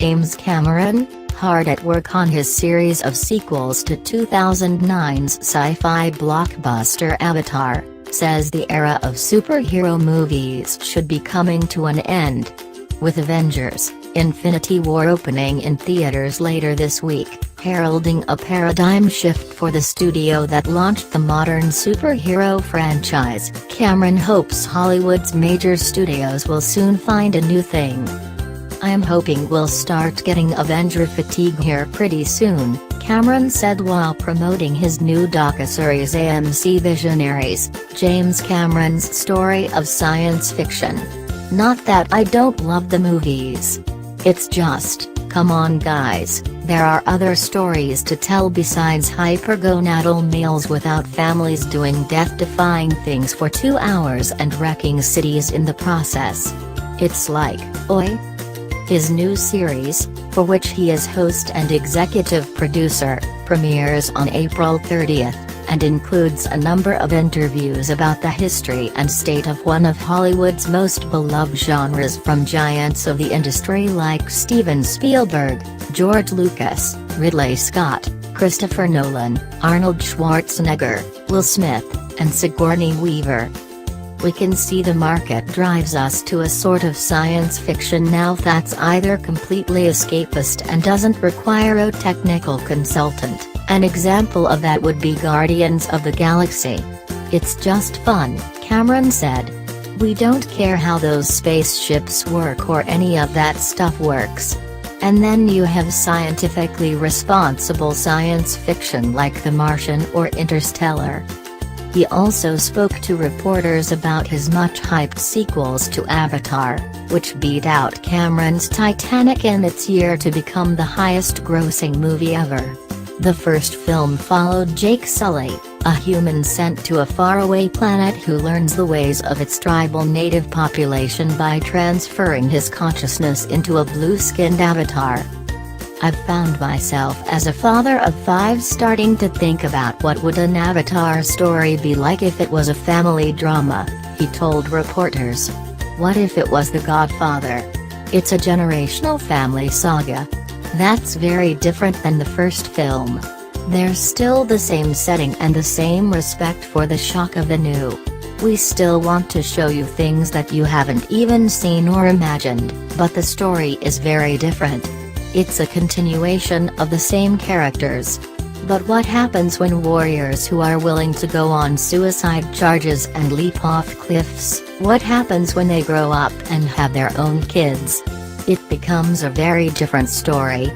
James Cameron, hard at work on his series of sequels to 2009's sci-fi blockbuster Avatar, says the era of superhero movies should be coming to an end. With Avengers: Infinity War opening in theaters later this week, heralding a paradigm shift for the studio that launched the modern superhero franchise, Cameron hopes Hollywood's major studios will soon find a new thing. "I'm hoping we'll start getting Avenger fatigue here pretty soon," Cameron said while promoting his new docuseries AMC Visionaries, James Cameron's story of science fiction. "Not that I don't love the movies. It's just, come on guys, there are other stories to tell besides hypergonadal males without families doing death-defying things for 2 hours and wrecking cities in the process. It's like, oi." His new series, for which he is host and executive producer, premieres on April 30th, and includes a number of interviews about the history and state of one of Hollywood's most beloved genres from giants of the industry like Steven Spielberg, George Lucas, Ridley Scott, Christopher Nolan, Arnold Schwarzenegger, Will Smith, and Sigourney Weaver. "We can see the market drives us to a sort of science fiction now that's either completely escapist and doesn't require a technical consultant. An example of that would be Guardians of the Galaxy. It's just fun," Cameron said. "We don't care how those spaceships work or any of that stuff works. And then you have scientifically responsible science fiction like The Martian or Interstellar." He also spoke to reporters about his much-hyped sequels to Avatar, which beat out Cameron's Titanic in its year to become the highest-grossing movie ever. The first film followed Jake Sully, a human sent to a faraway planet who learns the ways of its tribal native population by transferring his consciousness into a blue-skinned avatar. "I've found myself as a father of 5 starting to think about what would an Avatar story be like if it was a family drama," he told reporters. "What if it was The Godfather? It's a generational family saga. That's very different than the first film. There's still the same setting and the same respect for the shock of the new. We still want to show you things that you haven't even seen or imagined, but the story is very different. It's a continuation of the same characters. But what happens when warriors who are willing to go on suicide charges and leap off cliffs? What happens when they grow up and have their own kids? It becomes a very different story."